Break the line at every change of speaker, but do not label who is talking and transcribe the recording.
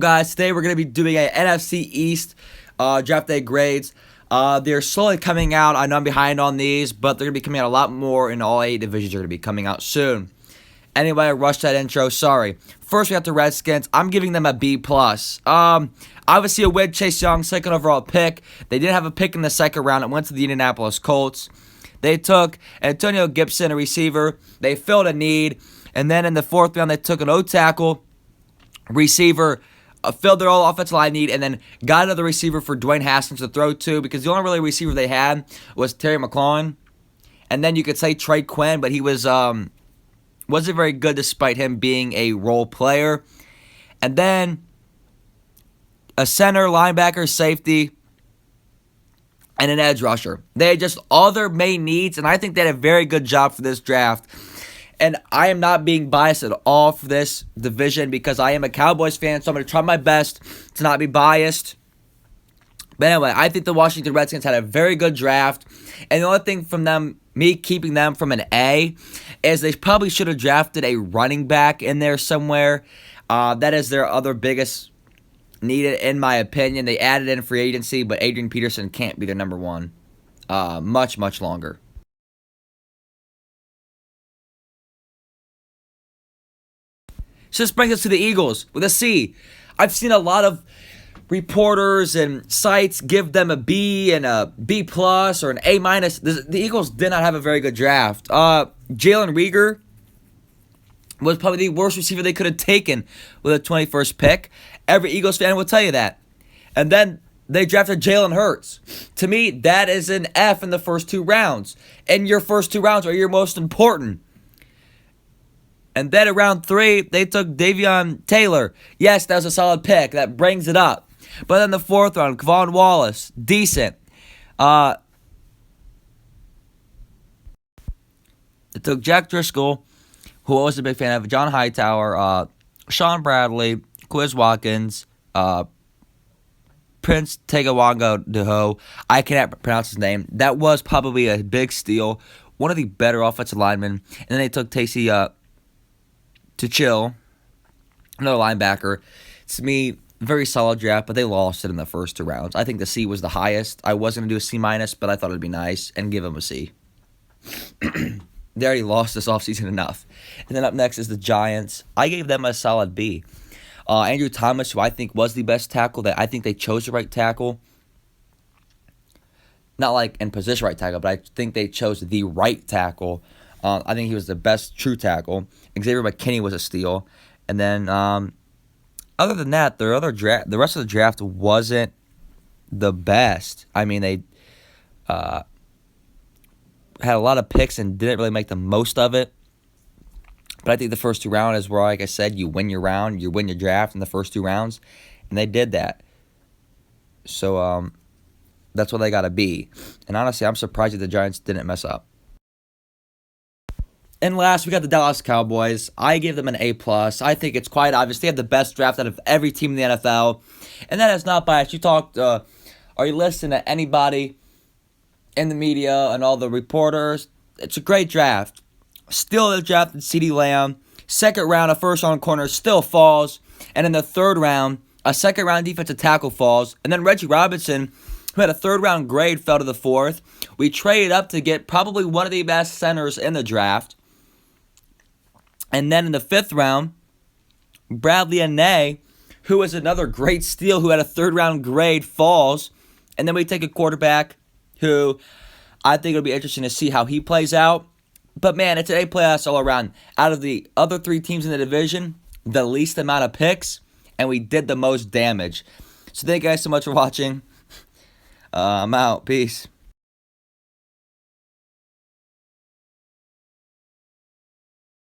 guys, today we're going to be doing a NFC East draft day grades. They're slowly coming out. I know I'm behind on these, but they're going to be coming out a lot more, and all 8 divisions are going to be coming out soon. Anyway, I rushed that intro. Sorry. First, we have the Redskins. I'm giving them a B+. Obviously, a win. Chase Young, second overall pick. They didn't have a pick in the second round. It went to the Indianapolis Colts. They took Antonio Gibson, a receiver. They filled a need. And then in the fourth round, they took an O-tackle, receiver, filled their whole offensive line need, and then got another receiver for Dwayne Haskins to throw to, because the only really receiver they had was Terry McLaurin. And then you could say Trey Quinn, but he wasn't very good despite him being a role player. And then a center, linebacker, safety, and an edge rusher. They had just all their main needs, and I think they had a very good job for this draft. And I am not being biased at all for this division because I am a Cowboys fan, so I'm going to try my best to not be biased. But anyway, I think the Washington Redskins had a very good draft. And the only thing from them, me keeping them from an A, is they probably should have drafted a running back in there somewhere. That is their other biggest need, in my opinion. They added in free agency, but Adrian Peterson can't be their number one much longer. So this brings us to the Eagles with a C. I've seen a lot of reporters and sites give them a B and a B+ or an A-. The Eagles did not have a very good draft. Jalen Reagor was probably the worst receiver they could have taken with a 21st pick. Every Eagles fan will tell you that. And then they drafted Jalen Hurts. To me, that is an F in the first 2 rounds. And your first 2 rounds are your most important. And then in round 3, they took Davion Taylor. Yes, that was a solid pick. That brings it up. But then the 4th round, Kevon Wallace, decent. They took Jack Driscoll, who I was a big fan of, John Hightower, Sean Bradley, Quiz Watkins, Prince Tegawanga Deho. I cannot pronounce his name. That was probably a big steal. One of the better offensive linemen. And then they took Taysom to chill, another linebacker. To me, very solid draft, but they lost it in the first 2 rounds. I think the C was the highest. I was going to do a C-, but I thought it would be nice and give them a C. They already lost this offseason enough. And then up next is the Giants. I gave them a solid B. Andrew Thomas, who I think was the best tackle, I think they chose the right tackle. Not like in position right tackle, but I think they chose the right tackle. I think he was the best true tackle. Xavier McKinney was a steal. And then, other than that, the rest of the draft wasn't the best. I mean, they had a lot of picks and didn't really make the most of it. But I think the first 2 rounds is where, like I said, you win your round, you win your draft in the first 2 rounds. And they did that. So, that's what they got to be. And honestly, I'm surprised that the Giants didn't mess up. And last, we got the Dallas Cowboys. I gave them an A+. I think it's quite obvious. They have the best draft out of every team in the NFL. And that is not biased. Or you listen to anybody in the media and all the reporters. It's a great draft. Still, they drafted CeeDee Lamb. Second round, a first-round corner still falls. And in the 3rd round, a second-round defensive tackle falls. And then Reggie Robinson, who had a 3rd-round grade, fell to the 4th. We traded up to get probably one of the best centers in the draft. And then in the 5th round, Bradley Anae, who was another great steal, who had a 3rd-round grade, falls. And then we take a quarterback who I think it'll be interesting to see how he plays out. But, man, it's an A+ all around. Out of the other 3 teams in the division, the least amount of picks, and we did the most damage. So thank you guys so much for watching. I'm out. Peace.